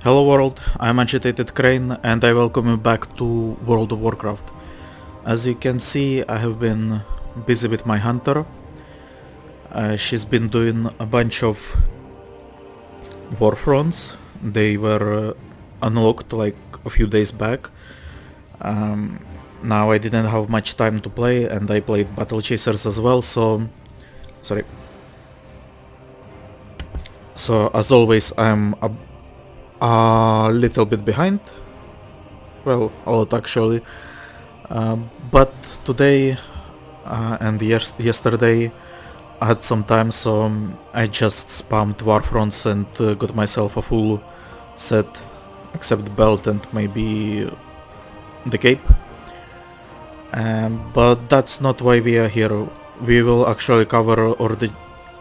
Hello world, I'm Agitated Crane and I welcome you back to World of Warcraft. As you can see, I have been busy with my hunter. She's been doing a bunch of war fronts. They were unlocked like a few days back. Now I didn't have much time to play and I played Battle Chasers as well, so... Sorry. So as always I'm a little bit behind. Well, a lot actually. But today and yesterday I had some time, so I just spammed Warfronts and got myself a full set, except the belt and maybe the cape. But that's not why we are here. We will actually cover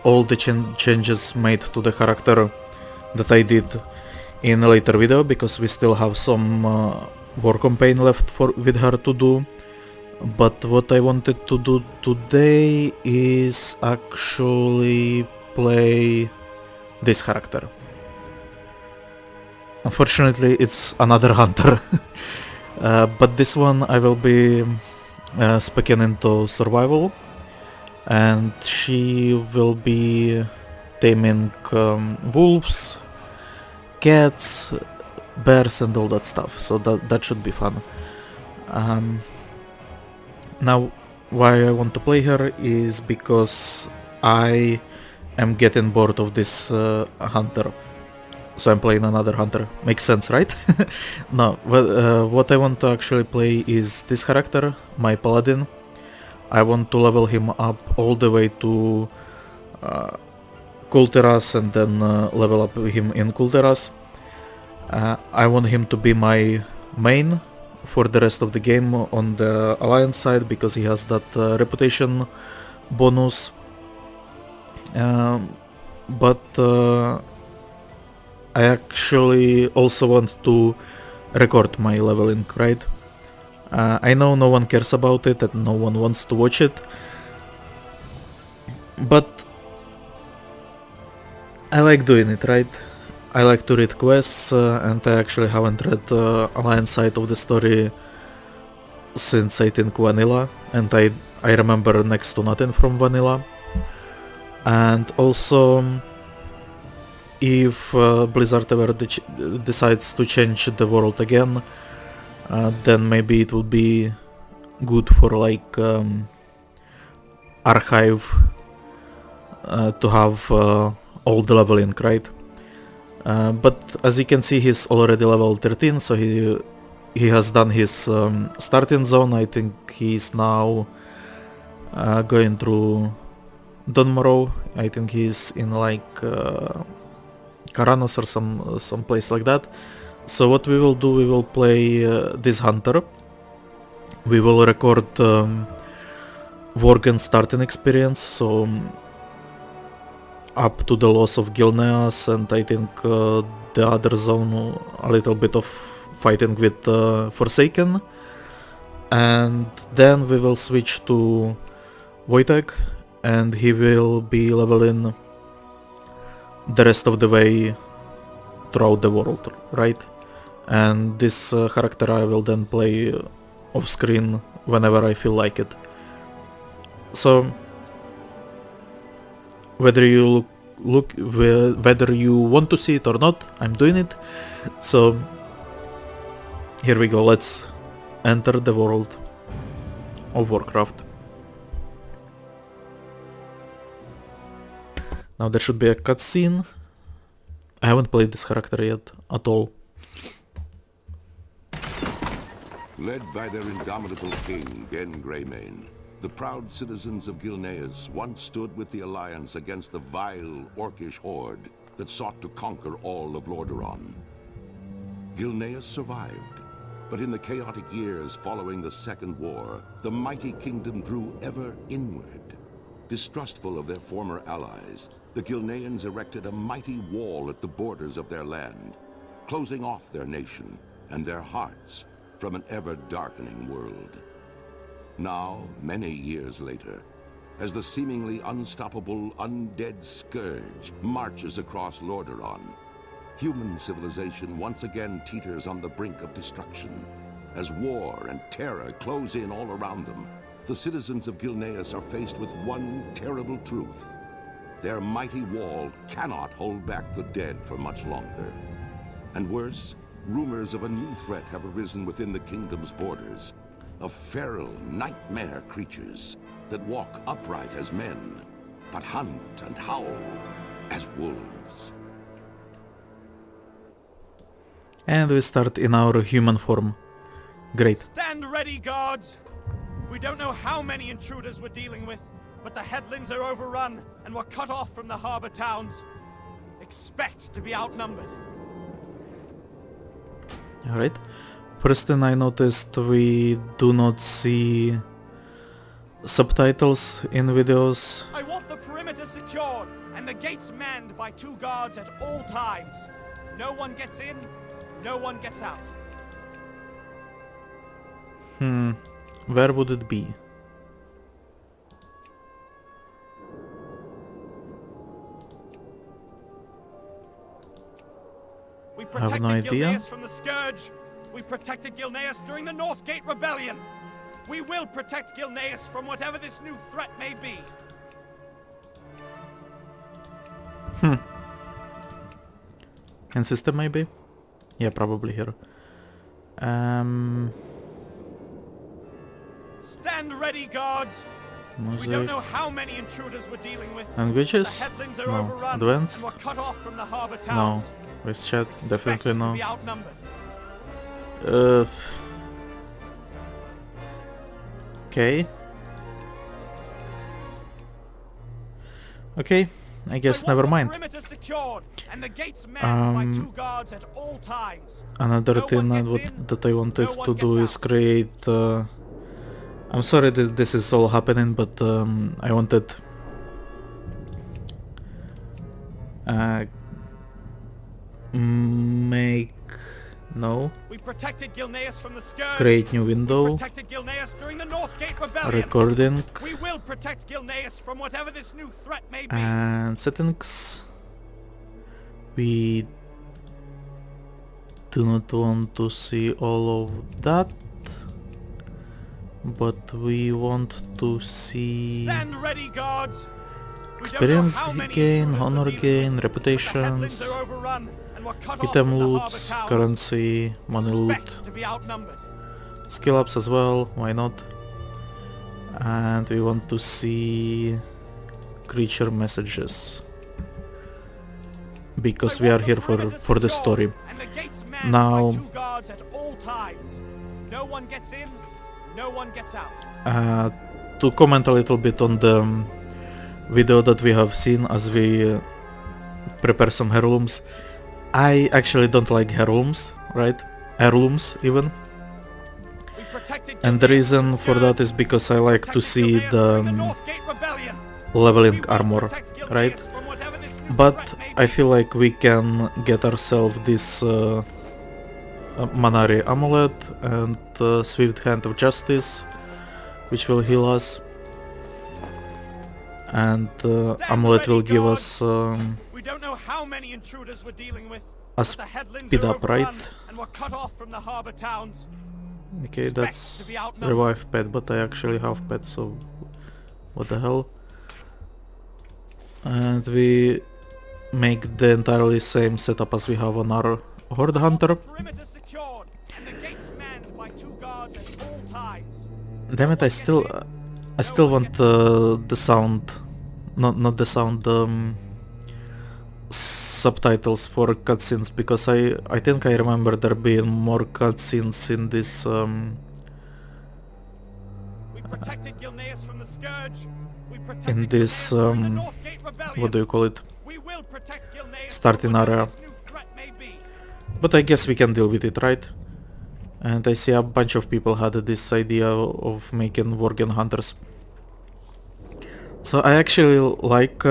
all the changes made to the character that I did in a later video, because we still have some war campaign left with her to do. But what I wanted to do today is actually play this character. Unfortunately, it's another hunter. But this one I will be speaking into survival, and she will be taming wolves, cats, bears and all that stuff, so that should be fun. Now, why I want to play her is because I am getting bored of this hunter. So I'm playing another hunter. Makes sense, right? No, what I want to actually play is this character, my paladin. I want to level him up all the way to Kulteras and then level up him in Kulteras. I want him to be my main for the rest of the game on the Alliance side, because he has that reputation bonus. But I actually also want to record my leveling, right? I know no one cares about it and no one wants to watch it, but I like doing it, right? I like to read quests, and I actually haven't read the Alliance side of the story since I think Vanilla, and I remember next to nothing from Vanilla. And also, if Blizzard ever decides to change the world again, then maybe it would be good for like archive to have all the leveling, right? But as you can see, he's already level 13, so he has done his starting zone. I think he's now going through Dunmorrow. I think he's in like Karanos or some place like that. So what we will do, we will play this hunter. We will record Worgen starting experience, so up to the loss of Gilneas, and I think the other zone, a little bit of fighting with Forsaken. And then we will switch to Wojtek, and he will be leveling the rest of the way throughout the world, right? And this character I will then play off screen whenever I feel like it. So whether you whether you want to see it or not, I'm doing it. So here we go, let's enter the world of Warcraft. Now there should be a cutscene. I haven't played this character yet at all. Led by their indomitable king, Gen Greymane, the proud citizens of Gilneas once stood with the Alliance against the vile, orcish horde that sought to conquer all of Lordaeron. Gilneas survived, but in the chaotic years following the Second War, the mighty kingdom drew ever inward. Distrustful of their former allies, the Gilneans erected a mighty wall at the borders of their land, closing off their nation and their hearts from an ever-darkening world. Now, many years later, as the seemingly unstoppable undead scourge marches across Lordaeron, Human civilization once again teeters on the brink of destruction. As war and terror close in all around them, the citizens of Gilneas are faced with one terrible truth. Their mighty wall cannot hold back the dead for much longer. And worse, rumors of a new threat have arisen within the kingdom's borders, of feral nightmare creatures that walk upright as men, but hunt and howl as wolves. And we start in our human form. Great. Stand ready, guards! We don't know how many intruders we're dealing with, but the headlands are overrun and we're cut off from the harbor towns. Expect to be outnumbered. Alright. First thing I noticed, we do not see subtitles in videos. I want the perimeter secured and the gates manned by 2 guards at all times. No one gets in, no one gets out. Where would it be? We I have no protected idea. Gilneas from the Scourge. We protected Gilneas during the Northgate Rebellion. We will protect Gilneas from whatever this new threat may be. In system maybe? Yeah, probably here. Stand ready, guards! We don't Music. know how many intruders we're dealing with. Languages? The headlands are No. overrun Advanced? and we're cut off from the harbor No. towns. Voice chat? Expect Definitely to no. be outnumbered. Okay. Okay, I guess I want never the mind. perimeter secured and the gates manned by 2 guards at all times. Another No thing one gets that I wanted no one to do gets is out. create... I'm sorry that this is all happening, but I wanted... make... No. We protected Gilneas from the Scourge. Create new We window. protected Gilneas during the Northgate Rebellion. Recording. We will protect Gilneas from whatever this new threat may be. And settings. We do not want to see all of that, but we want to see Stand ready, guards. We experience don't know how many gain, intruders we're honor dealing gain, with, but the reputations, headlands are overrun and we're cut off item from the harbor loots, towns. currency, money loot, Expect to be outnumbered. skill ups as well, why not? And we want to see creature messages, because we are here for the story. And the gates manned Now- by 2 guards at all times. No one gets in, no one gets out. To comment a little bit on the video that we have seen as we prepare some heirlooms. I actually don't like heirlooms, right? Heirlooms even. We protected And the Gilneas reason from the for that Scourge. is because I like to Protected see Gilneas during the the Northgate Rebellion. leveling We will armor, protect Gilneas right? from whatever this new But threat may I be. feel like we can get ourselves this Manari amulet and Swift Hand of Justice, which will heal us. And amulet will give us We don't know how many intruders we're dealing with. a but the headlands speed are up, right? overrun and we're cut off from the harbor towns. Okay, Expect that's to be outnumbered. revive pet, but I actually have pet, so what the hell? And we make the entirely same setup as we have on our Horde Hunter. Perimeter secured and the gates manned by 2 guards at all times. Damn it, I still want the sound, not the sound, subtitles for cutscenes, because I think I remember there being more cutscenes in this We protected Gilneas from the Scourge. We protected in this Gilneas during the Northgate Rebellion. what do you call it? We will protect Gilneas Starting from whatever area. this new threat may be. But I guess we can deal with it, right? And I see a bunch of people had this idea of making Worgen hunters. So I actually like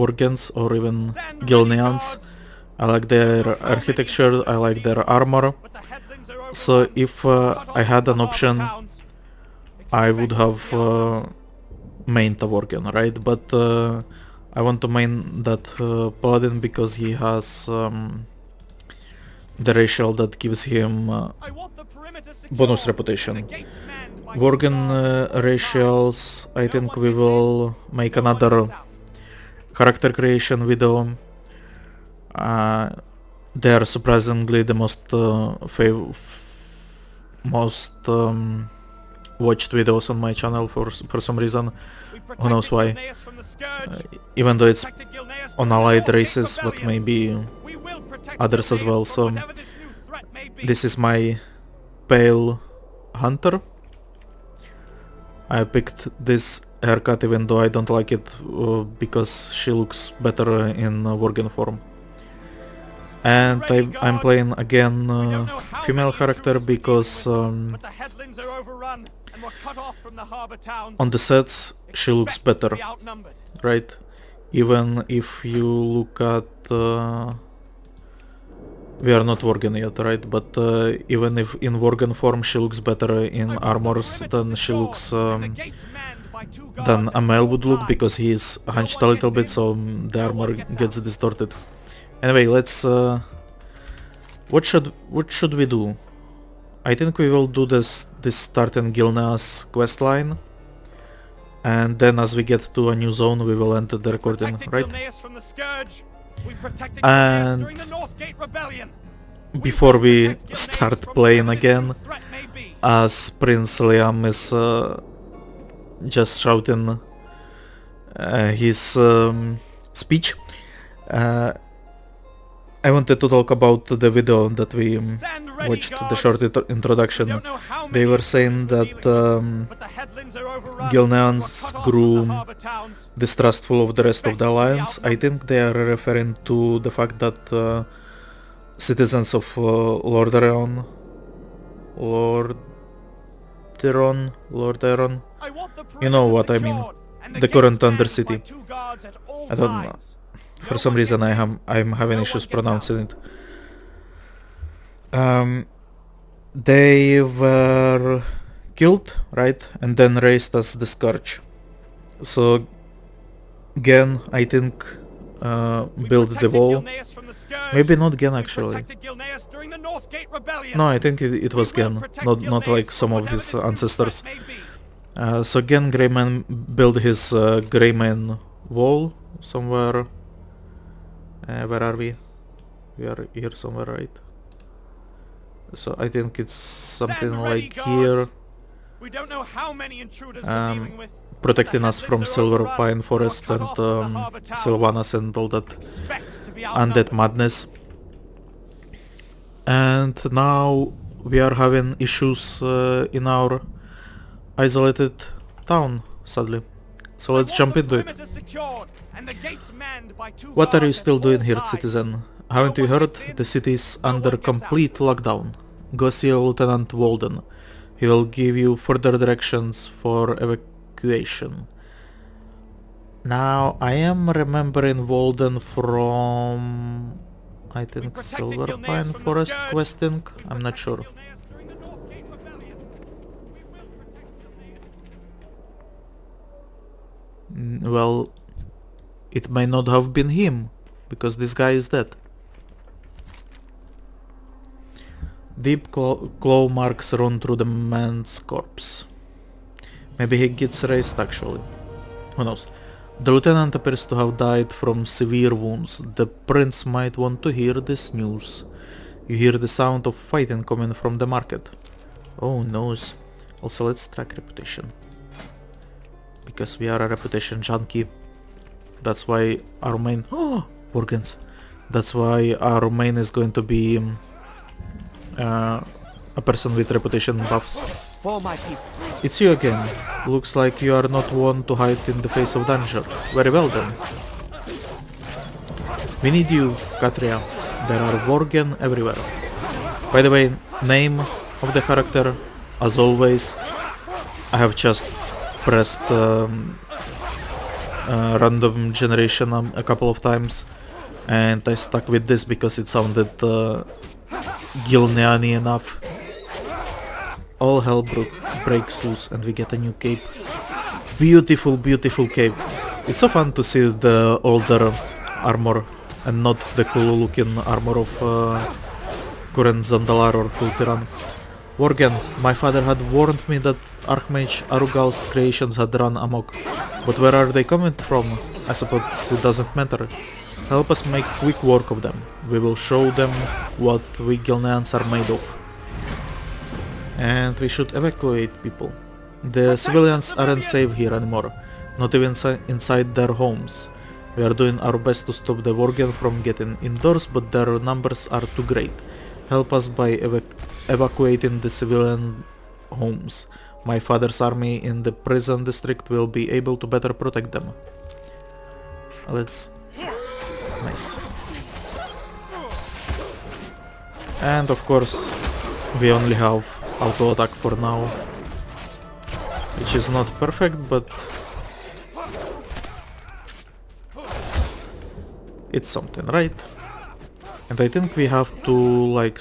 Worgens or even Gilneans. I like their architecture, I like their armor. But the headlands are overrun So if and cut off I had from an the option, harbor towns. I would Expect to have be outnumbered. mained a Worgen, right? But I want to main that Paladin because he has the racial that gives him I want the perimeter secured bonus and reputation. the gates manned by Worgen two guards at all racials, I times. think No we one will gets in, make no one another gets out. character creation video. They are surprisingly the most watched videos on my channel for some reason. We Who knows protected why? Gilneas from the scourge. Even though it's Protected Gilneas on from the allied Northgate races, but Rebellion. maybe We will protect others as Gilneas well. from So whatever this new threat may be. this is my pale hunter. I picked this haircut even though I don't like it because she looks better in Worgen form. And I'm playing again We don't know how female many character intruders we're because dealing with, but the headlands are overrun and we're cut off from the harbor towns. on the sets she looks Expect to better, be outnumbered. right? Even if you look at we are not Worgen yet, right? But even if in Worgen form she looks better in armors than she looks than Amel would look because he is hunched a little bit, so the armor gets distorted. Anyway, let's what should we do? I think we will do this start in Gilneas quest line, and then as we get to a new zone we will end the recording, right? And before we start playing again, as Prince Liam is just shouting his speech, I wanted to talk about the video that we watched, the short introduction. They were saying that Gilneans grew distrustful of the rest of the Alliance. I think they are referring to the fact that citizens of Lordaeron, you know what I mean, the current Undercity. I don't know. For some reason I'm having issues pronouncing it. They were killed, right? And then raised as the Scourge. So Gen, I think, built the wall. Maybe not Gen actually. No, I think it was Gen, not like some of his ancestors. So Gen Greyman built his Greyman wall somewhere. Where are we? We are here somewhere, right? So I think it's something like here. We don't know how many intruders we're dealing with. Protecting us from Silver Pine Forest and Sylvanas and all that undead madness. And now we are having issues in our isolated town, sadly. So let's jump into it. What are you still doing here, citizen? Haven't you heard? The city is under complete lockdown. Go see Lieutenant Walden. He will give you further directions for evacuation. Now, I am remembering Walden from, I think, Silver Pine Forest questing? I'm not sure. Well, it may not have been him, because this guy is dead. Deep claw marks run through the man's corpse. Maybe he gets raised actually. Who knows? The lieutenant appears to have died from severe wounds. The prince might want to hear this news. You hear the sound of fighting coming from the market. Oh no. Also, let's track reputation. Because we are a reputation junkie. That's why our main... Oh! Worgens. That's why our main is going to be a person with reputation buffs. It's you again. Looks like you are not one to hide in the face of danger. Very well then. We need you, Katria. There are Worgen everywhere. By the way, name of the character, as always, I have just pressed random generation a couple of times, and I stuck with this because it sounded Gilnean enough. All hell breaks loose and we get a new cape. Beautiful, beautiful cape. It's so fun to see the older armor and not the cool looking armor of current Zandalar or Kultiran. Worgen, my father had warned me that Archmage Arugal's creations had run amok, but where are they coming from? I suppose it doesn't matter. Help us make quick work of them. We will show them what we Gilneans are made of. And we should evacuate people. The civilians aren't safe here anymore, not even inside their homes. We are doing our best to stop the Worgen from getting indoors, but their numbers are too great. Help us by evacuating the civilian homes. My father's army in the prison district will be able to better protect them. Let's... Nice. And of course, we only have auto attack for now, which is not perfect, but it's something, right? And I think we have to like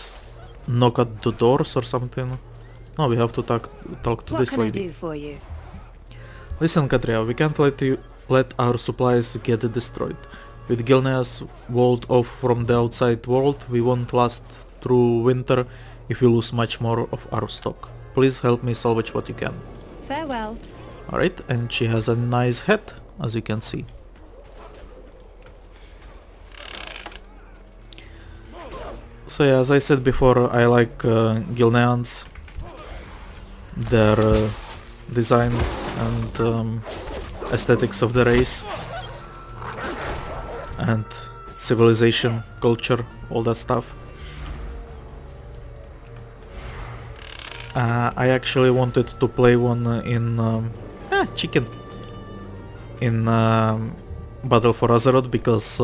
knock at the doors or something. No, we have to talk to this lady. What can I do for you? Listen, Katria, we can't let our supplies get destroyed. With Gilneas walled off from the outside world, we won't last through winter if we lose much more of our stock. Please help me salvage what you can. Farewell. Alright, and she has a nice hat, as you can see. So yeah, as I said before, I like Gilneans, their design and aesthetics of the race, and civilization, culture, all that stuff. I actually wanted to play one in chicken in Battle for Azeroth because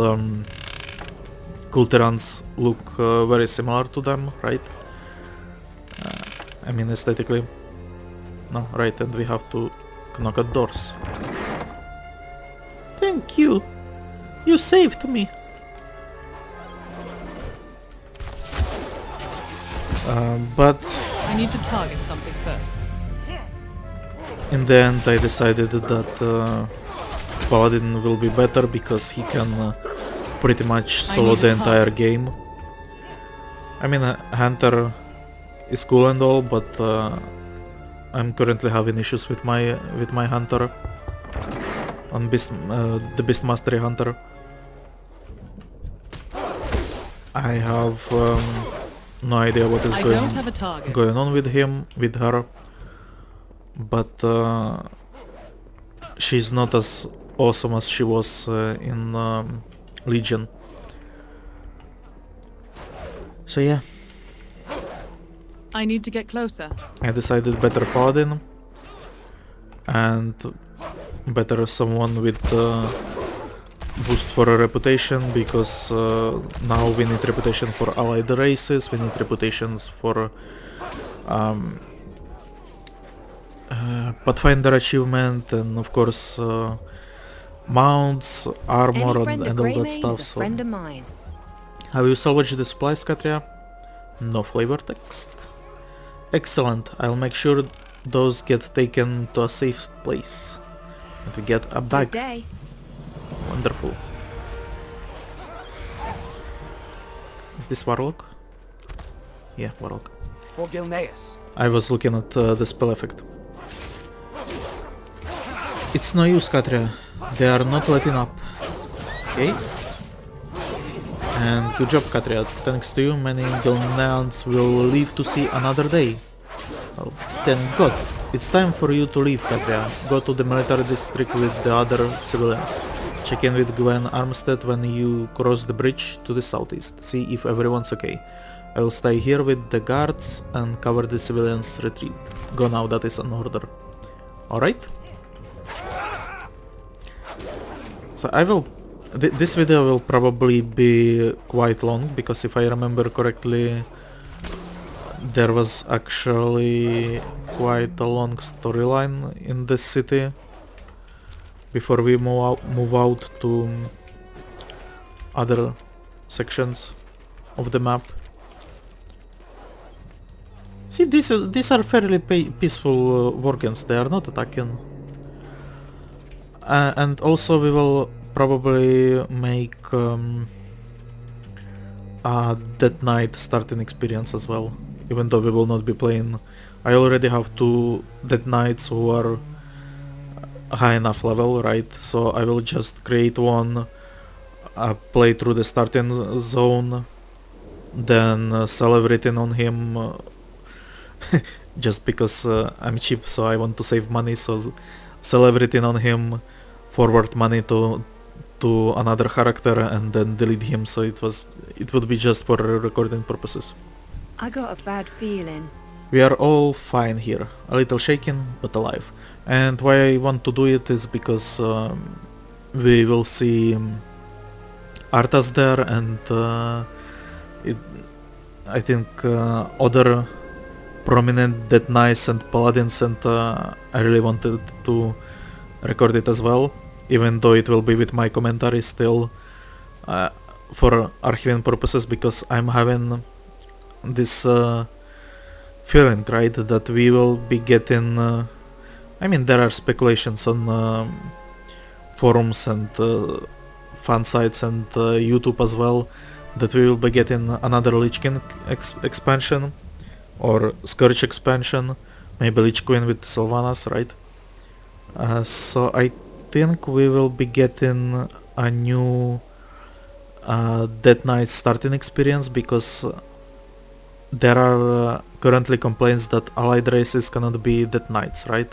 Kultirans look very similar to them, right? I mean aesthetically. No, right, and we have to knock at doors. Thank you! You saved me! But I need to target something first. in the end I decided that Paladin will be better because he can pretty much solo the entire game. I mean, Hunter is cool and all, but I'm currently having issues with my Hunter on the Beast Mastery Hunter. I have no idea what is going on with him, with her, but she's not as awesome as she was in Legion. So yeah. I need to get closer. I decided better Paladin and better someone with boost for a reputation, because now we need reputation for allied races, we need reputations for Pathfinder achievement, and of course mounts, armor, and all that stuff. So, have you salvaged the supplies, Katria? No flavor text. Excellent. I'll make sure those get taken to a safe place. And we get a bag. Good day. Wonderful. Is this Warlock? Yeah, Warlock. For Gilneas. I was looking at the spell effect. It's no use, Katria. They are not letting up. Okay. And good job, Katria. Thanks to you, many Gilneans will live to see another day. Well, thank God. It's time for you to leave, Katria. Go to the military district with the other civilians. Check in with Gwen Armstead when you cross the bridge to the southeast. See if everyone's okay. I will stay here with the guards and cover the civilians' retreat. Go now, that is an order. Alright? So I will... this video will probably be quite long, because if I remember correctly, there was actually quite a long storyline in this city before we move out to other sections of the map. See, these are fairly peaceful Worgens, they are not attacking. And also we will probably make Dead Knight starting experience as well, even though we will not be playing. I already have 2 Dead Knights who are high enough level, right? So I will just create one, play through the starting zone, then sell everything on him, just because I'm cheap, so I want to save money, so sell everything on him, forward money to another character, and then delete him, so it would be just for recording purposes. I got a bad feeling. We are all fine here, a little shaken, but alive. And why I want to do it is because we will see Arthas there, and I think other prominent Dead Knights and Paladins, and I really wanted to record it as well, even though it will be with my commentary still, for archiving purposes, because I'm having this feeling, right, that we will be getting, I mean, there are speculations on forums and fan sites and YouTube as well, that we will be getting another Lich King expansion, or Scourge expansion, maybe Lich Queen with Sylvanas, right? So I think we will be getting a new Dead Knight starting experience, because there are currently complaints that allied races cannot be Dead Knights, right?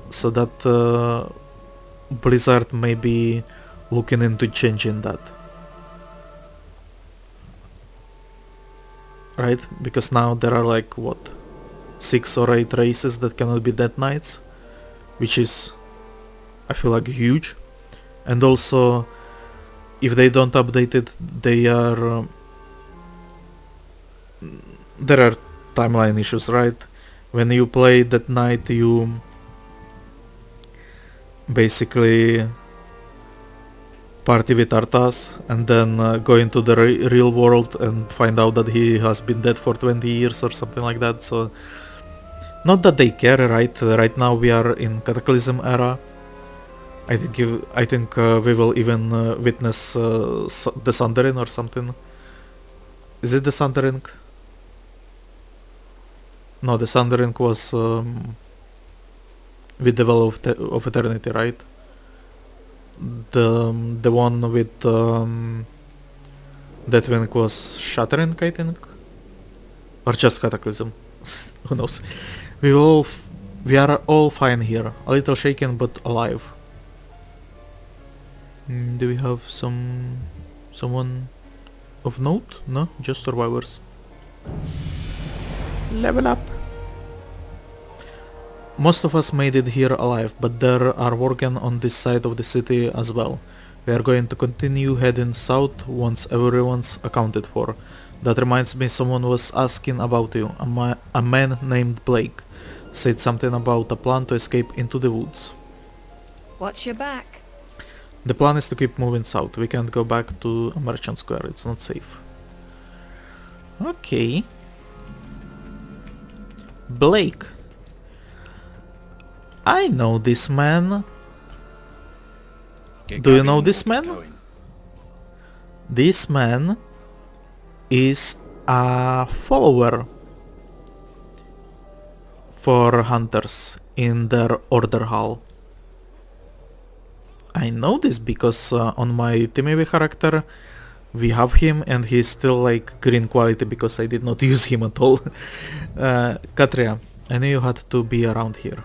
So that Blizzard may be looking into changing that. Right? Because now there are like, what, 6 or 8 races that cannot be Dead Knights, which is, I feel like, huge. And also, if they don't update it, they are... there are timeline issues, right? When you play Dead Knight, you basically party with Arthas, and then go into the real world and find out that he has been dead for 20 years or something like that. So, not that they care, right? Right now we are in Cataclysm era. I think we will even witness the Sundering or something. Is it the Sundering? No, the Sundering was with the Well of Eternity, right? The one with Deathwing was Shattering, I think, or just Cataclysm. Who knows? We are all fine here, a little shaken but alive. Do we have someone of note? No, just survivors. Level up. Most of us made it here alive, but there are working on this side of the city as well. We are going to continue heading south once everyone's accounted for. That reminds me, someone was asking about you. A man named Blake said something about a plan to escape into the woods. Watch your back. The plan is to keep moving south. We can't go back to Merchant Square, it's not safe. Okay. Blake. I know this man. Do you know this man? This man is a follower for hunters in their order hall. I know this because on my TeamAV character we have him, and he's still like green quality because I did not use him at all. Katria, I knew you had to be around here.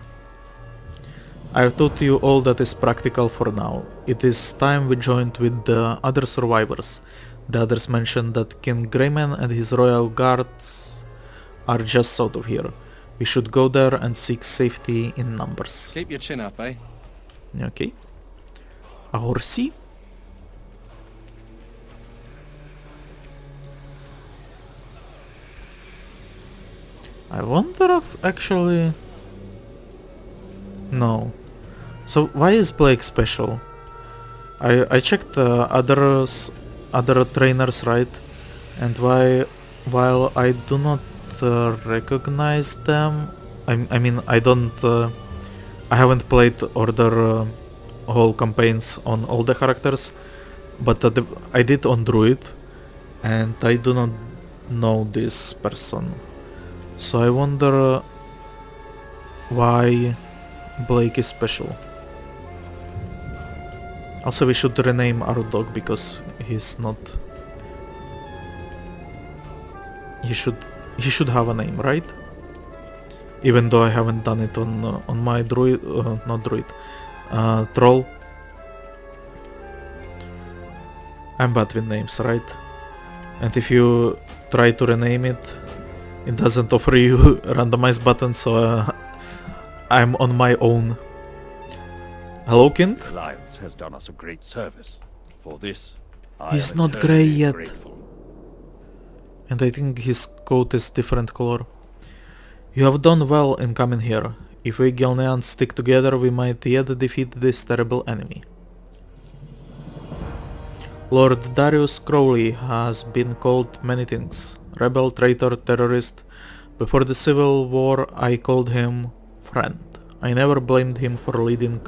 I've taught you all that is practical for now. It is time we joined with the other survivors. The others mentioned that King Greyman and his royal guards are just south of here. We should go there and seek safety in numbers. Keep your chin up, eh? Okay. A horsey? I wonder if actually... No. So why is Blake special? I checked other trainers, right? And while I do not recognize them, I mean I haven't played Order whole campaigns on all the characters, but I did on Druid, And I do not know this person. So I wonder why Blake is special. Also, we should rename our dog because he's not... He should have a name, right? Even though I haven't done it on my druid, not druid, troll. I'm bad with names, right? And if you try to rename it, it doesn't offer you randomized button, so I'm on my own. Hello, King? Alliance has done us a great service. For this, He's I am not grey eternally yet. grateful. And I think his coat is different color. You have done well in coming here. If we Gilneans stick together, we might yet defeat this terrible enemy. Lord Darius Crowley has been called many things. Rebel, traitor, terrorist. Before the Civil War I called him friend. I never blamed him for leading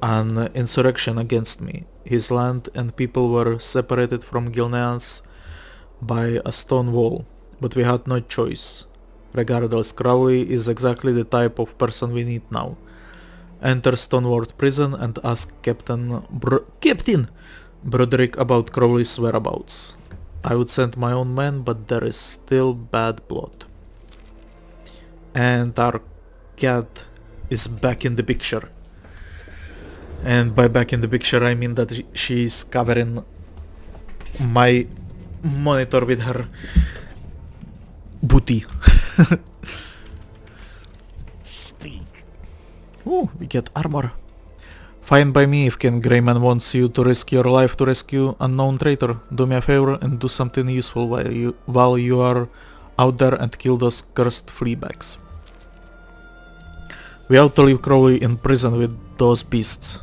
an insurrection against me. His land and people were separated from Gilneas by a stone wall, but we had no choice. Regardless, Crowley is exactly the type of person we need now. Enter Stoneward Prison and ask Captain Broderick about Crowley's whereabouts. I would send my own men, but there is still bad blood. And our cat is back in the picture. And by back in the picture I mean that she is covering my monitor with her booty. Speak. Ooh, we get armor. Fine by me if King Greyman wants you to risk your life to rescue unknown traitor. Do me a favor and do something useful while you are out there and kill those cursed fleabags. We have to leave Crowley in prison with those beasts.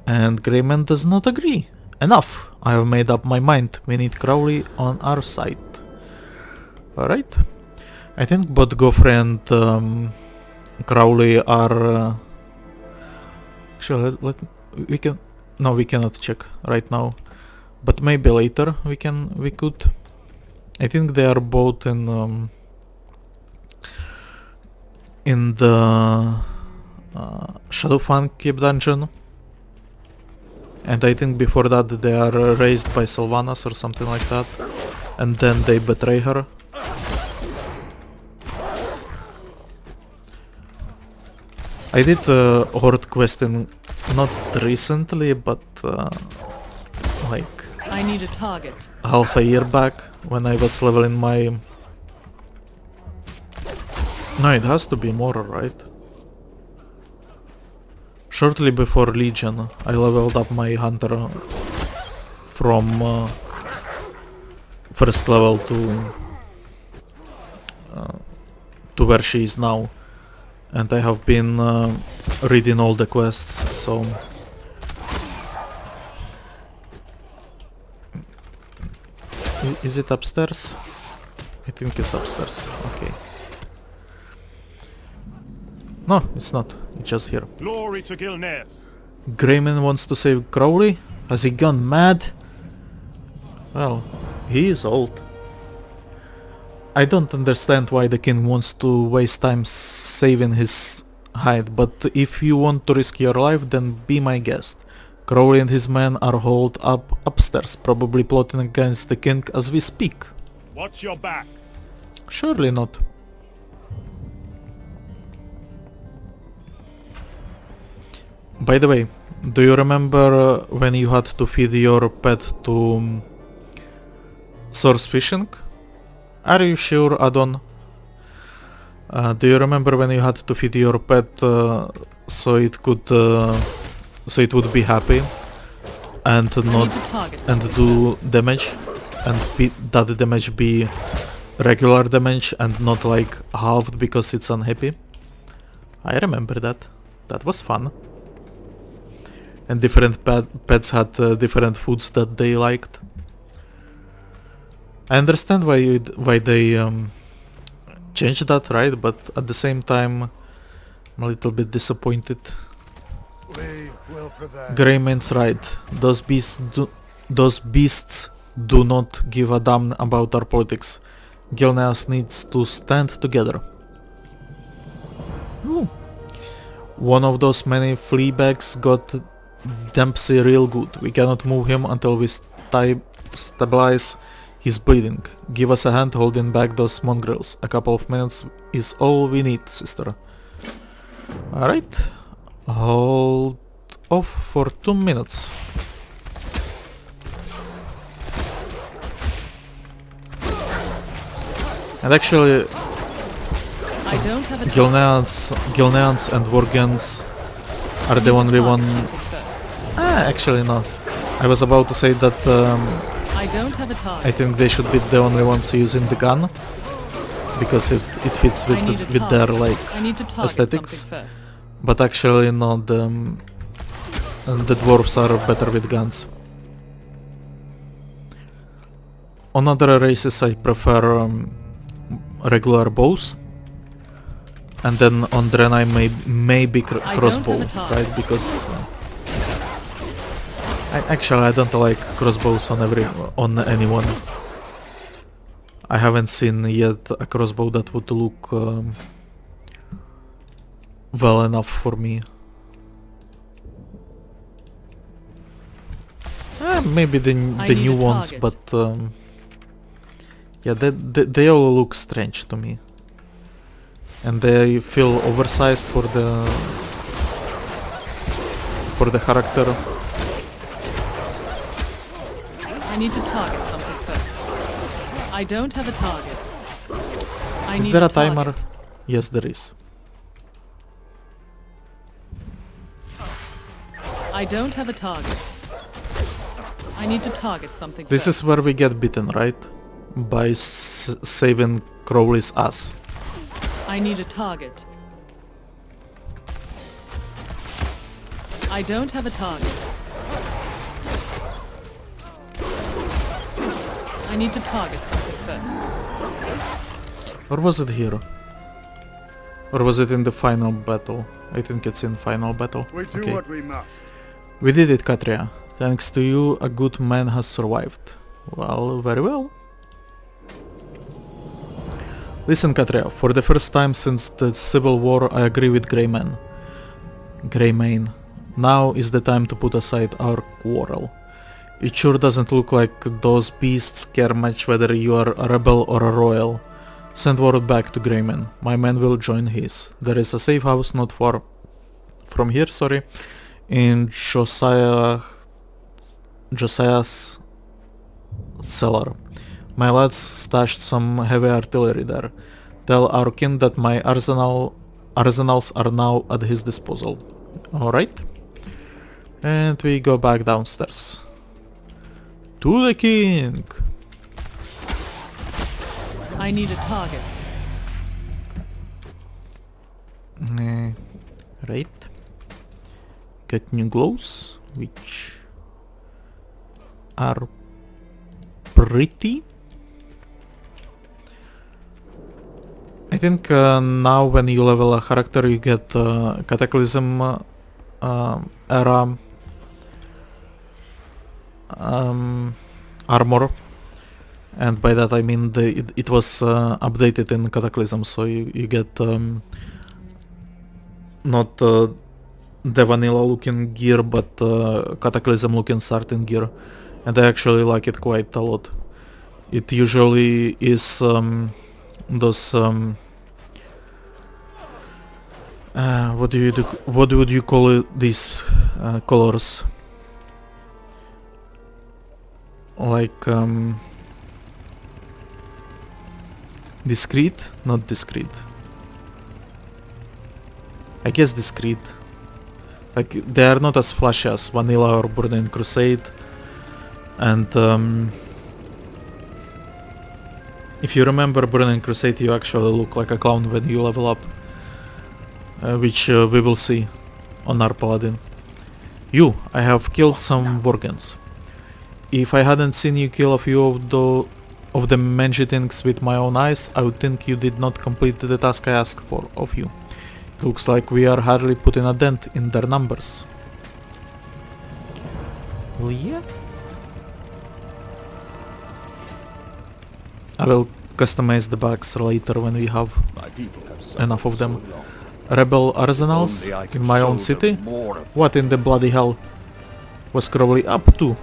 And Greyman does not agree. Enough! I have made up my mind. We need Crowley on our side. Alright. I think both Goffrey and Crowley are... Actually, we can... No, we cannot check right now. But maybe later we could. I think they are both in the Shadowfang Keep dungeon. And I think before that they are raised by Sylvanas or something like that. And then they betray her. I did a Horde quest not recently, but like I need a target. half a year back when I was leveling my... No, it has to be more, right? Shortly before Legion, I leveled up my hunter from first level to where she is now. And I have been reading all the quests, so... Is it upstairs? I think it's upstairs, okay. No, it's not, it's just here. Glory to Gilneas. Greyman wants to save Crowley? Has he gone mad? Well, he is old. I don't understand why the king wants to waste time saving his hide, but if you want to risk your life, then be my guest. Crowley and his men are holed up upstairs, probably plotting against the king as we speak. Watch your back. Surely not. By the way, do you remember when you had to feed your pet to source fishing? Are you sure, Adon? Do you remember when you had to feed your pet so it would be happy and not and do damage, and that damage be regular damage and not like halved because it's unhappy? I remember that. That was fun. And different pets had different foods that they liked. I understand why they changed that, right? But at the same time, I'm a little bit disappointed. We will prevail. Greyman's right. Those beasts do not give a damn about our politics. Gilneas needs to stand together. Ooh. One of those many flea bags got Dempsey real good. We cannot move him until we stabilize his bleeding. Give us a hand holding back those mongrels. A couple of minutes is all we need, sister. Alright. Hold off for 2 minutes. And actually, I don't have a Gilneans and Worgens are the only one... actually no. I was about to say that I don't have a target. I think they should be the only ones using the gun, because it fits with their like I need to target aesthetics. something first. But actually no, the dwarves are better with guns. On other races I prefer regular bows, and then on Draenei maybe crossbow, right? Because I don't like crossbows on anyone. I haven't seen yet a crossbow that would look well enough for me. Maybe the new ones, but yeah, they all look strange to me, and they feel oversized for the character. I need to target something first. I don't have a target. Is there a timer? Yes, there is. I don't have a target. I need to target something This first. is where we get bitten, right? By saving Crowley's ass. I need a target. I don't have a target. I need to target something first. Or was it here? Or was it in the final battle? I think it's in final battle. We do what we must. We did it, Katria. Thanks to you, a good man has survived. Well, very well. Listen, Katria, for the first time since the Civil War I agree with Greymane. Now is the time to put aside our quarrel. It sure doesn't look like those beasts care much whether you are a rebel or a royal. Send word back to Greymane. My men will join his. There is a safe house not far from here, in Josiah's cellar. My lads stashed some heavy artillery there. Tell our king that my arsenals are now at his disposal. Alright. And we go back downstairs. To the king! I need a target. Right. Get new gloves, which are pretty. I think now when you level a character you get Cataclysm era armor, and by that I mean it was updated in Cataclysm, so you get not the vanilla looking gear, but Cataclysm looking starting gear, and I actually like it quite a lot. It usually is those what would you call it, these colors? Like discreet? Not discreet. I guess discreet. Like they are not as flashy as Vanilla or Burning Crusade, and if you remember Burning Crusade, you actually look like a clown when you level up, which we will see on our paladin. I have killed some Worgens. If I hadn't seen you kill a few of the mangy things with my own eyes, I would think you did not complete the task I asked for of you. It looks like we are hardly putting a dent in their numbers. Well, yeah. I will customize the bags later when we have My people have suffered enough of them. so long. Rebel arsenals Only I can in my show own them city? more of What in the bloody hell was Crowley up to?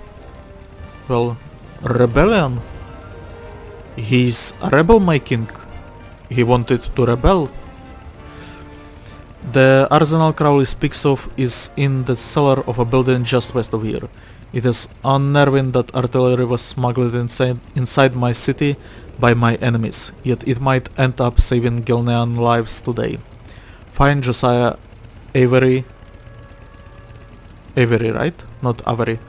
Well, rebellion. He's a rebel, my king. He wanted to rebel. The arsenal Crowley speaks of is in the cellar of a building just west of here. It is unnerving that artillery was smuggled inside my city by my enemies, yet it might end up saving Gilnean lives today. Find Josiah Avery, right? Not Avery,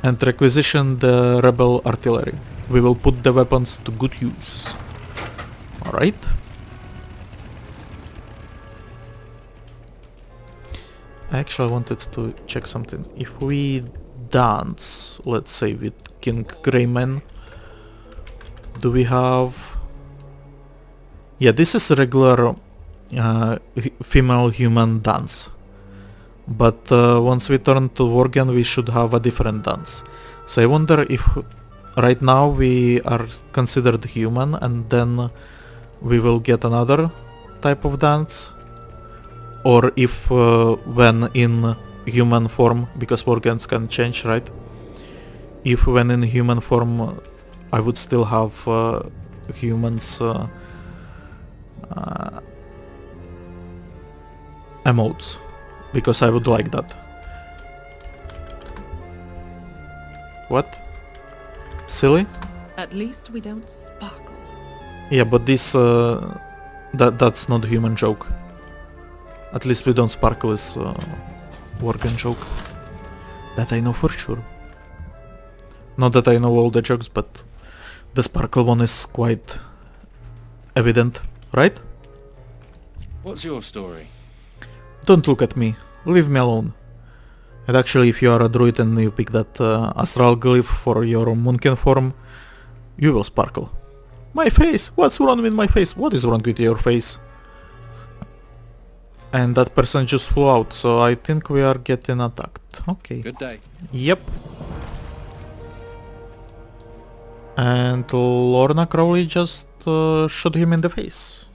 and requisition the rebel artillery. We will put the weapons to good use. Alright. Actually, I wanted to check something. If we dance, let's say, with King Greyman, do we have... Yeah, this is a regular female human dance. But once we turn to Worgen, we should have a different dance. So I wonder if right now we are considered human and then we will get another type of dance. Or if when in human form, because Worgens can change, right? If when in human form I would still have humans emotes, because I would like that. What? Silly? At least we don't sparkle. Yeah, but this that's not a human joke. At least we don't sparkle is Worgen joke. That I know for sure. Not that I know all the jokes, but the sparkle one is quite evident, right? What's your story? Don't look at me. Leave me alone. And actually, if you are a druid and you pick that astral glyph for your moonkin form, you will sparkle. My face! What's wrong with my face? What is wrong with your face? And that person just flew out, so I think we are getting attacked. Okay. Good day. Yep. And Lorna Crowley just shot him in the face.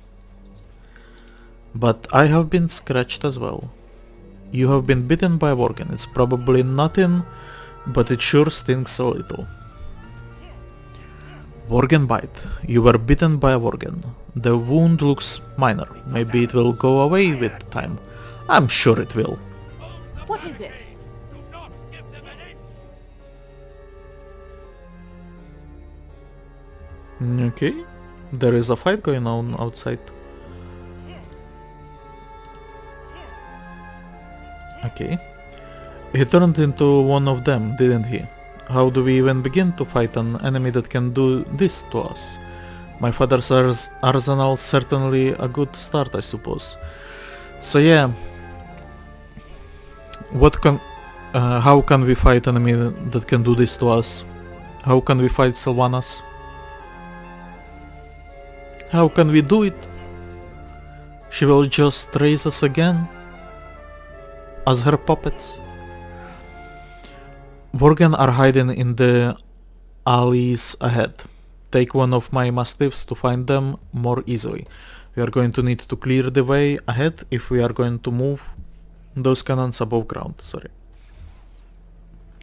But I have been scratched as well. You have been bitten by a Worgen. It's probably nothing, but it sure stings a little. Worgen bite. You were bitten by a Worgen. The wound looks minor. Maybe it will go away with time. I'm sure it will. What is it? Okay. There is a fight going on outside. Okay. He turned into one of them, didn't he? How do we even begin to fight an enemy that can do this to us? My father's arsenal certainly a good start, I suppose. So yeah. How can we fight an enemy that can do this to us? How can we fight Sylvanas? How can we do it? She will just raise us again? As her puppets? Worgen are hiding in the alleys ahead. Take one of my mastiffs to find them more easily. We are going to need to clear the way ahead if we are going to move those cannons above ground, sorry.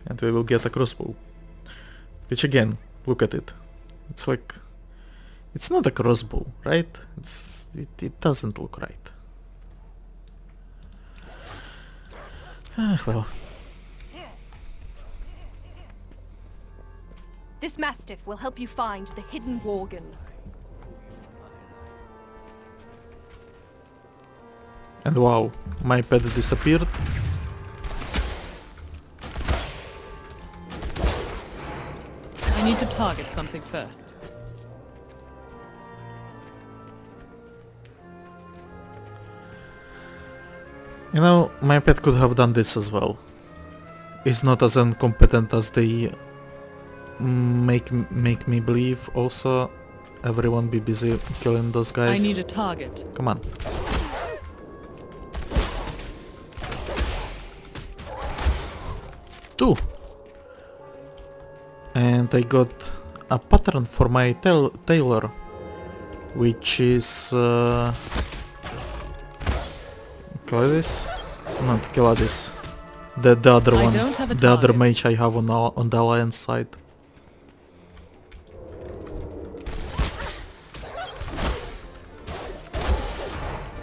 And we will get a crossbow. Which again, look at it. It's like... It's not a crossbow, right? It doesn't look right. Well. This mastiff will help you find the hidden Worgen. And wow, my pet disappeared. I need to target something first. You know, my pet could have done this as well. He's not as incompetent as they make me believe. Also, everyone be busy killing those guys. I need a target. Come on. Two. And I got a pattern for my tailor, which is Gladys? Not Gladys. The other I one, don't have a the other target. mage I have on the Alliance side.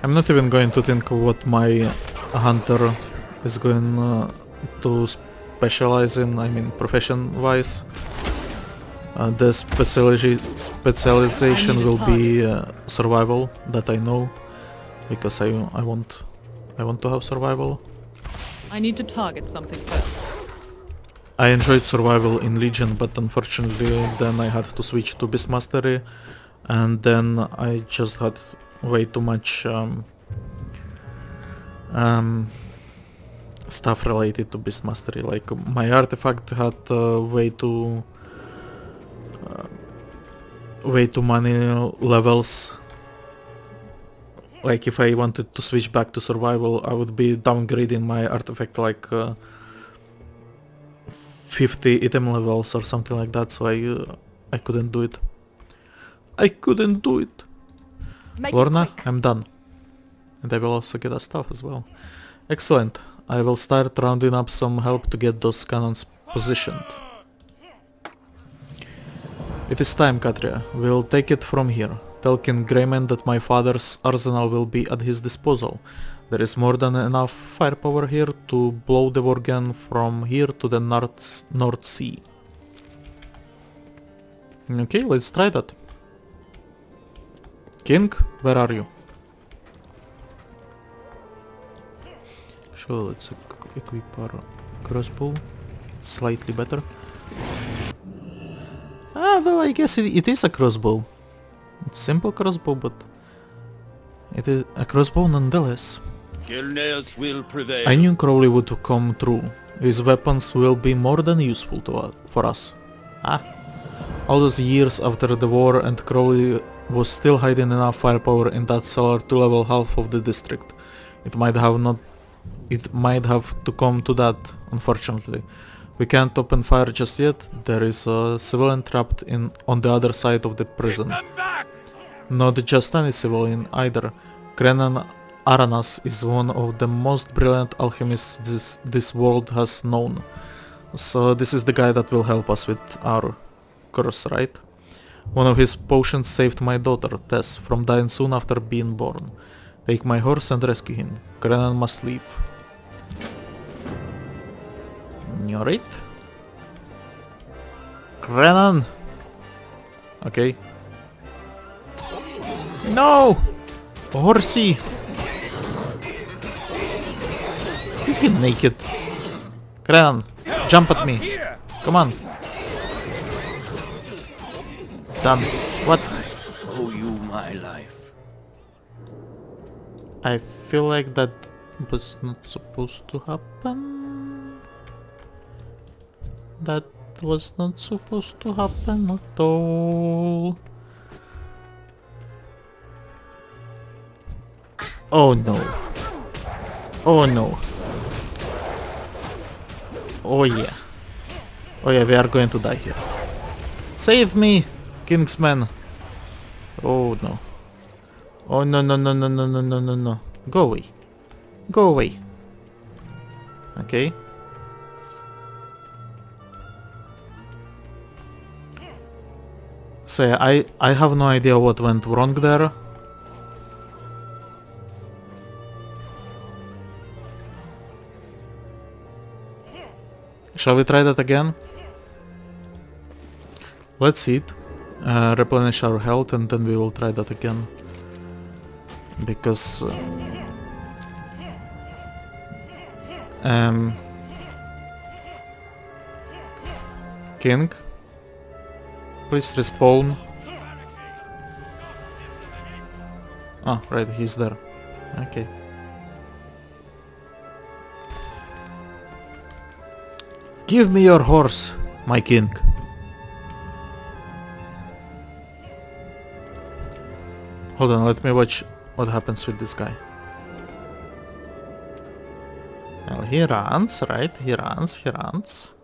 I'm not even going to think what my hunter is going to specialize in, I mean profession-wise. The specialization I need a will be survival, that I know, because I want to have survival. I need to target something first. I enjoyed survival in Legion, but unfortunately then I had to switch to Beast Mastery, and then I just had way too much stuff related to Beast Mastery. Like my artifact had way too many levels. Like if I wanted to switch back to survival, I would be downgrading my artifact like 50 item levels or something like that, so I couldn't do it. I couldn't do it. Make it Lorna, quick. I'm done. And I will also get a staff as well. Excellent. I will start rounding up some help to get those cannons positioned. It is time, Katria. We'll take it from here. Tell King Greyman that my father's arsenal will be at his disposal. There is more than enough firepower here to blow the Worgen from here to the North Sea. Okay, let's try that. King, where are you? Sure, let's equip our crossbow. It's slightly better. Ah, well, I guess it is a crossbow. It's simple crossbow, but it is a crossbow nonetheless. Gilneas will prevail. I knew Crowley would come through. His weapons will be more than useful for us. Ah. All those years after the war and Crowley was still hiding enough firepower in that cellar to level half of the district. It might have to come to that, unfortunately. We can't open fire just yet. There is a civilian trapped on the other side of the prison. Not just any civilian either. Krenan Aranas is one of the most brilliant alchemists this world has known. So this is the guy that will help us with our curse, right? One of his potions saved my daughter, Tess, from dying soon after being born. Take my horse and rescue him. Krenan must leave. Alright. Krenan! Okay. No! Horsey! He's getting naked. Krenan, jump at me. Come on. Done. What? Owe you my life. I feel like that was not supposed to happen. That was not supposed to happen at all. Oh no. Oh no. Oh yeah. Oh yeah, we are going to die here. Save me, Kingsman. Oh no. Oh no no no no no no no no no. Go away. Go away. Okay. So yeah, I have no idea what went wrong there. Shall we try that again? Let's eat, replenish our health, and then we will try that again. Because King, please respawn. Ah, right, he's there. Okay. Give me your horse, my king. Hold on, let me watch what happens with this guy. Well, he runs, right? He runs.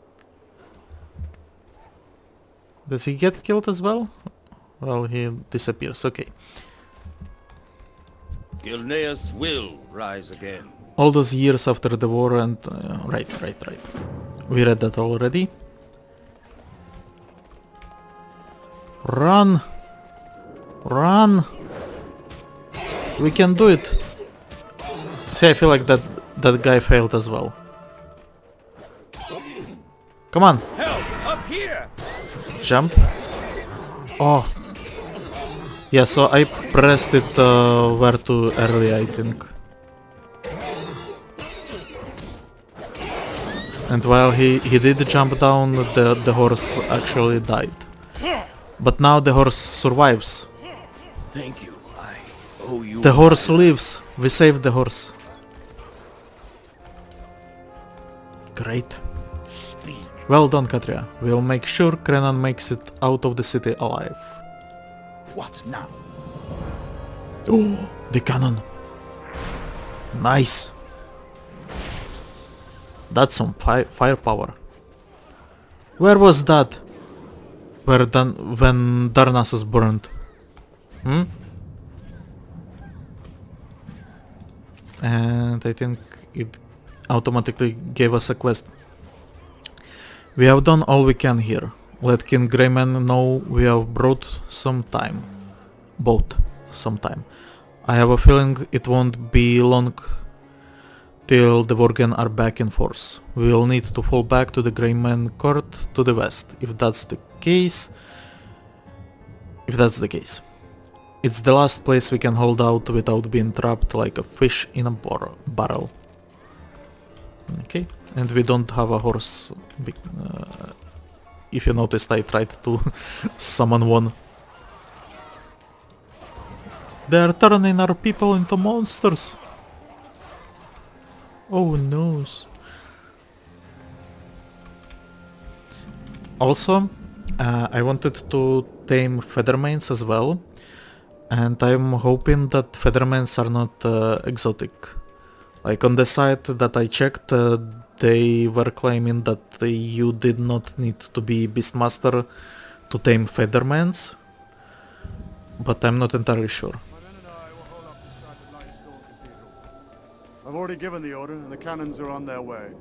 Does he get killed as well? Well, he disappears, okay. Gilneas will rise again. All those years after the war and... right. We read that already. Run! Run! We can do it! See, I feel like that guy failed as well. Come on! Help! Up here! Jump. Oh. Yeah, so I pressed it where too early, I think. And while he did jump down, the horse actually died. But now the horse survives. Thank you. I owe you. The horse lives. We saved the horse. Great. Speak. Well done, Katria. We'll make sure Krenan makes it out of the city alive. What now? Oh, the cannon. Nice. That's some firepower. Where was that? When Darnassus burned? Hmm? And I think it automatically gave us a quest. We have done all we can here. Let King Greyman know we have brought some time. Some time. I have a feeling it won't be long till the Worgen are back in force. We will need to fall back to the Greyman court to the west, if that's the case. It's the last place we can hold out without being trapped like a fish in a barrel. Okay, and we don't have a horse. If you noticed, I tried to summon one. They are turning our people into monsters. Oh no. Also, I wanted to tame Feathermanes as well, and I'm hoping that Feathermanes are not exotic. Like on the site that I checked, they were claiming that you did not need to be Beastmaster to tame Feathermanes, but I'm not entirely sure. I've already given the order, and the cannons are on their way.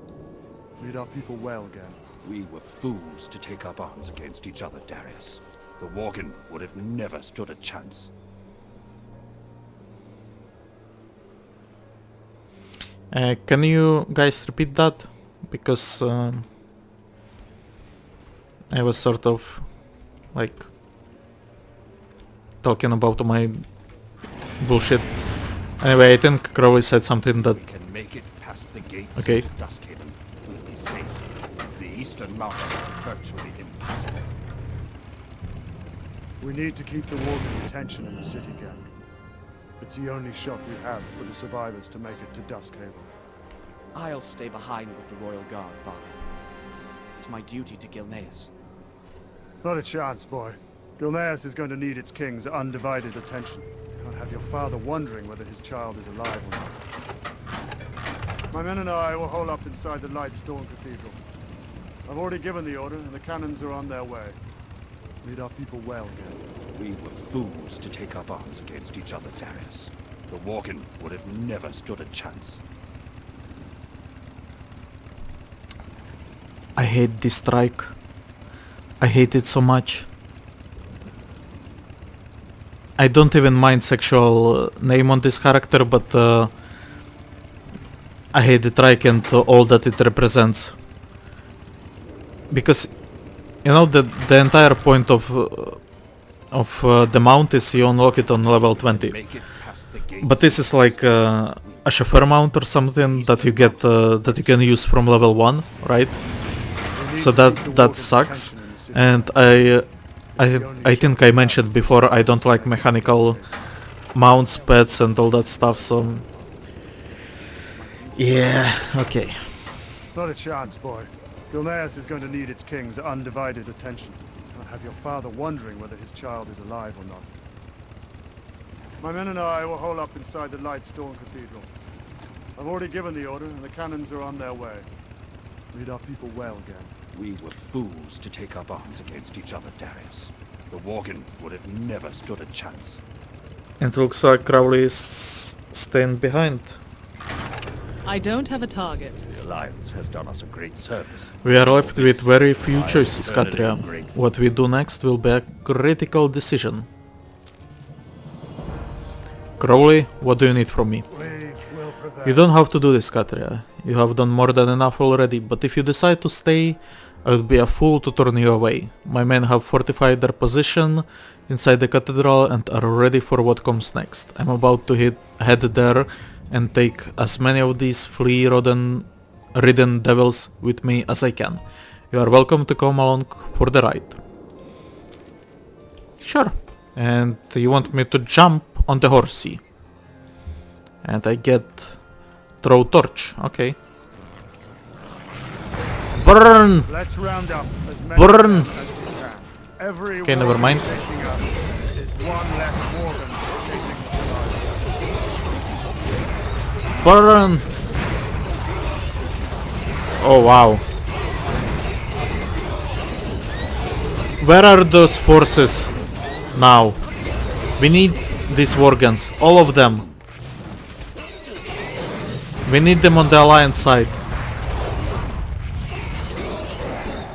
Lead our people well again. We were fools to take up arms against each other, Darius. The Worgen would have never stood a chance. Can you guys repeat that? Because I was sort of like talking about my bullshit. Anyway, I think Crowley said something that... We can make it past the gates Okay. of Duskhaven. We'll be safe. The eastern mountains are virtually impassable. We need to keep the Worgen's attention in the city gap. It's the only shot we have for the survivors to make it to Duskhaven. I'll stay behind with the Royal Guard, Father. It's my duty to Gilneas. Not a chance, boy. Gilneas is going to need its king's undivided attention. Can't have your father wondering whether his child is alive or not. My men and I will hole up inside the Lightstone Cathedral. I've already given the order, and the cannons are on their way. Lead our people well again. We were fools to take up arms against each other, Darius. The Worgen would have never stood a chance. I hate this strike. I hate it so much. I don't even mind sexual name on this character, but I hate the trike and all that it represents. Because, you know, the entire point of the mount is you unlock it on level 20. Make it past the gates. But this is like a chauffeur mount or something that you get that you can use from level 1, right? So that sucks. And I think I mentioned before I don't like mechanical mounts, pets and all that stuff, so... Yeah, okay. Not a chance, boy. Gilneas is going to need its king's undivided attention. Can't have your father wondering whether his child is alive or not. My men and I will hole up inside the Lightstone Cathedral. I've already given the order, and the cannons are on their way. Lead our people well again. We were fools to take up arms against each other, Darius. The Worgen would have never stood a chance. It looks like Crowley is staying behind. I don't have a target. The Alliance has done us a great service. We are left with very few I am choices, eternally Katria. grateful. What we do next will be a critical decision. Crowley, what do you need from me? We will prevail. You don't have to do this, Katria. You have done more than enough already, but if you decide to stay, I would be a fool to turn you away. My men have fortified their position inside the cathedral and are ready for what comes next. I'm about to head there and take as many of these flea-ridden devils with me as I can. You are welcome to come along for the ride. Sure. And you want me to jump on the horsey. And I get throw torch. Okay. Burn! Let's round up as many Burn! men as we can. Every Okay, never Worgen mind. chasing us is one less Worgen chasing us alive. Burn! Oh wow. Where are those forces now? We need these Worgens, all of them. We need them on the Alliance side.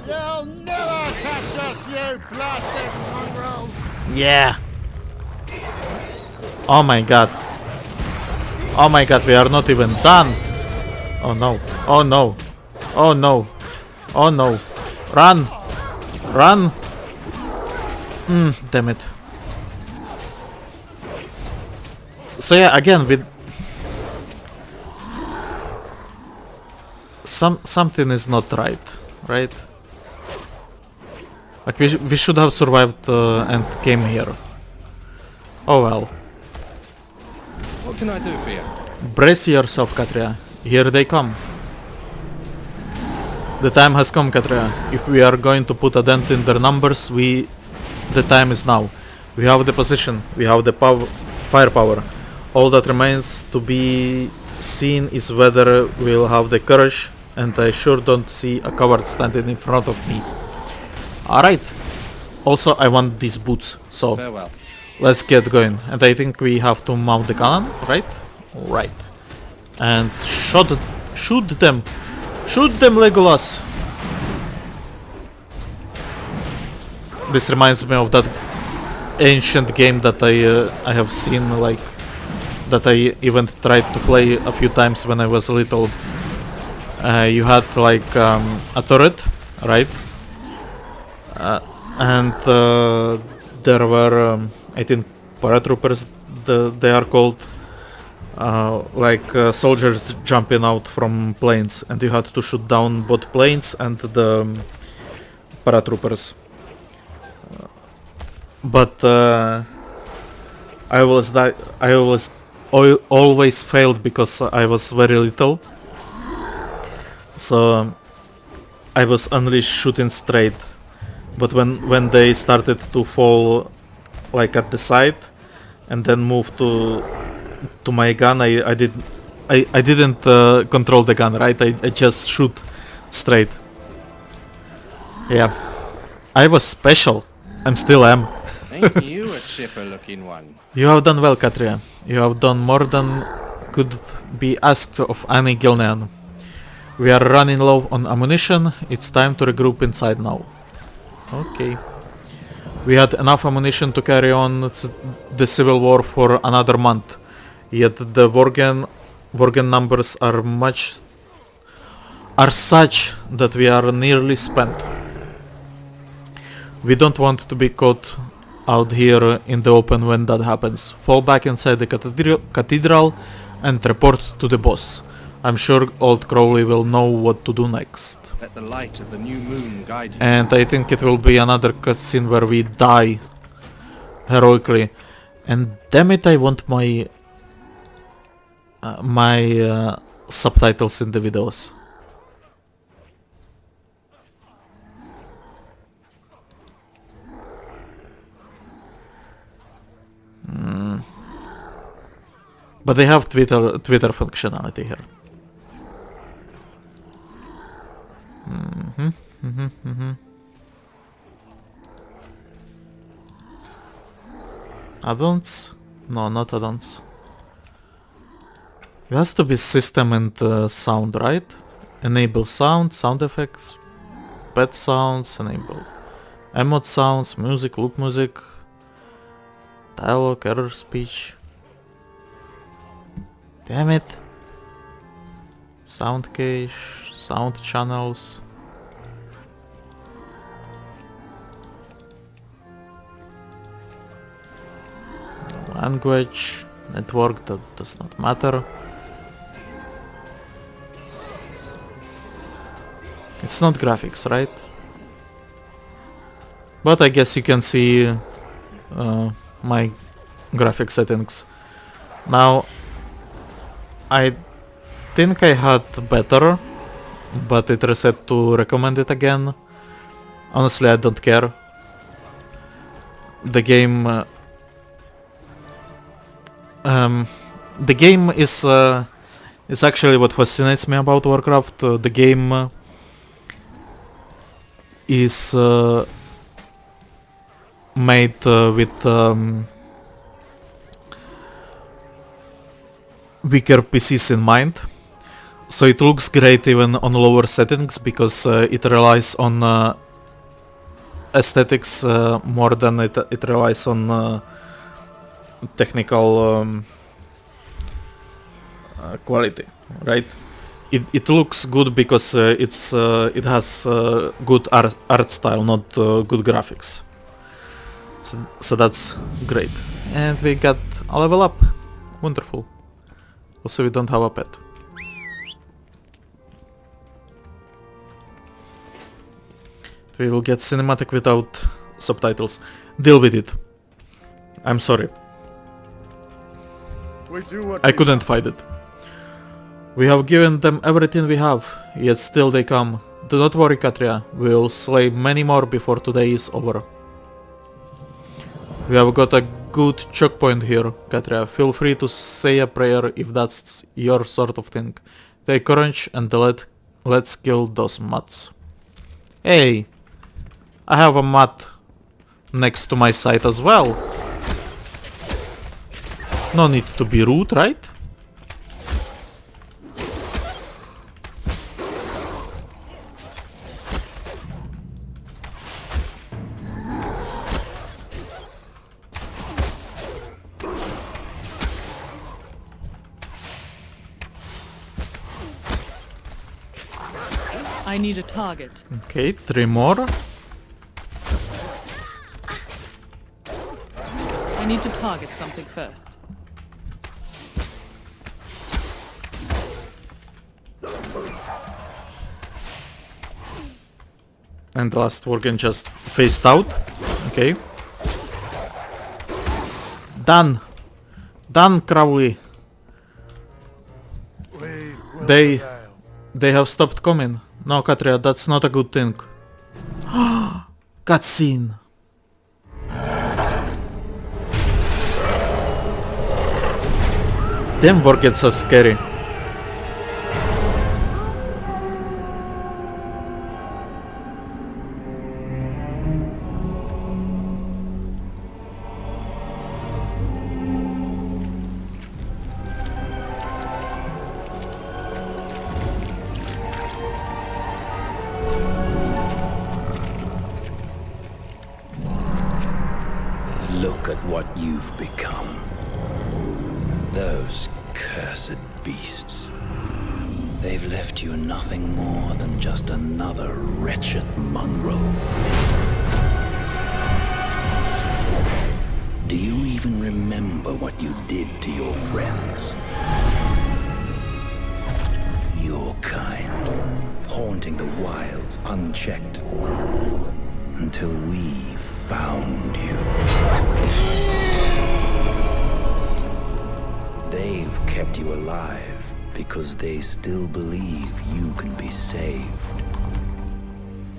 You'll never catch us, you blasted mongrels! Yeah. Oh my god. Oh my god, we are not even done. Oh no. Oh no. Oh no. Oh no. Run. Run. Damn it. So yeah, again with something is not right, right? Like we should have survived and came here. Oh well. What can I do for you? Brace yourself, Katria. Here they come. The time has come, Katria. If we are going to put a dent in their numbers, the time is now. We have the position, we have the firepower. All that remains to be seen is whether we'll have the courage, and I sure don't see a coward standing in front of me. Alright. Also, I want these boots, so Farewell. let's get going. And I think we have to mount the cannon, right? Right. And shoot them! Shoot them, Legolas! This reminds me of that ancient game that I have seen, like, that I even tried to play a few times when I was little. You had like a turret, right? And there were, I think, paratroopers, they are called, like soldiers jumping out from planes, and you had to shoot down both planes and the paratroopers. But I always failed because I was very little. So I was only shooting straight. But when they started to fall like at the side and then move to my gun, I didn't control the gun, right? I just shoot straight. Yeah. I was special. I still am. Ain't you a chipper looking one? You have done well, Katria. You have done more than could be asked of any Gilnean. We are running low on ammunition. It's time to regroup inside now. Okay. We had enough ammunition to carry on the civil war for another month. Yet the Worgen numbers are such that we are nearly spent. We don't want to be caught out here in the open when that happens. Fall back inside the cathedral and report to the boss. I'm sure old Crowley will know what to do next. Let the light of the new moon guide you. And I think it will be another cutscene where we die heroically. And damn it, I want my subtitles in the videos. But they have Twitter functionality here. Add-ons? No, not add-ons. It has to be system and sound, right? Enable sound, sound effects, pet sounds, enable emote sounds, music, loop music, dialogue, error speech. Damn it. Sound cache, sound channels. Language, network, that does not matter. It's not graphics, right? But I guess you can see my graphic settings. Now, I think I had better, but it reset to recommend it again. Honestly, I don't care. The game is actually what fascinates me about Warcraft. The game is made with weaker PCs in mind. So it looks great even on lower settings because it relies on aesthetics more than it relies on technical quality, right? It looks good because it has good art style, not good graphics. So that's great. And we got a level up. Wonderful. Also, we don't have a pet. We will get cinematic without subtitles. Deal with it. I'm sorry. I couldn't fight it. We have given them everything we have, yet still they come. Do not worry, Katria. We will slay many more before today is over. We have got a good choke point here, Katria. Feel free to say a prayer if that's your sort of thing. Take courage and let's kill those mutts. Hey! I have a mutt next to my site as well. No need to be rude, right? I need a target. Okay, 3 more. I need to target something first. And the last worgen just phased out. Okay. Done. Done, Crowley. They have stopped coming. No, Katria, that's not a good thing. Cutscene. Damn, worgens are scary. Look at what you've become. Those cursed beasts. They've left you nothing more than just another wretched mongrel. Do you even remember what you did to your friends? Your kind, haunting the wilds unchecked, until we found you. They've kept you alive because they still believe you can be saved.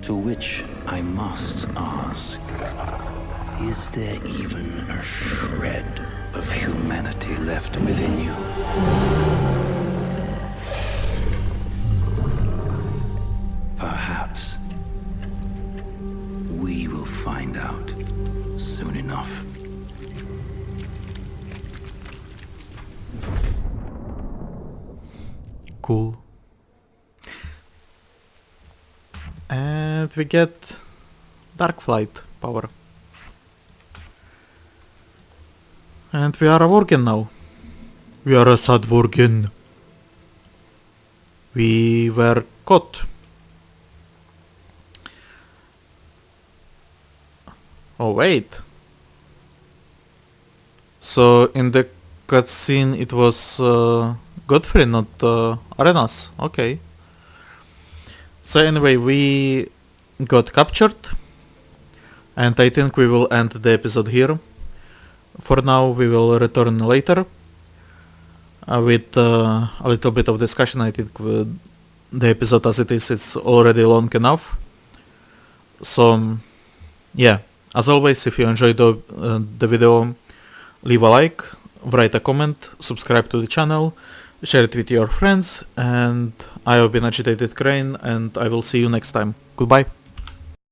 To which I must ask, is there even a shred of humanity left within you? Perhaps cool. And we get Dark Flight power. And we are a Worgen now. We are a sad Worgen. We were caught. Oh wait. So in the cutscene it was Godfrey, not Arenas. Okay. So anyway, we got captured, and I think we will end the episode here. For now, we will return later with a little bit of discussion. I think the episode as it is, it's already long enough. So yeah, as always, if you enjoyed the video, leave a like, write a comment, subscribe to the channel, share it with your friends, and I have been Agitated Crane, and I will see you next time. Goodbye.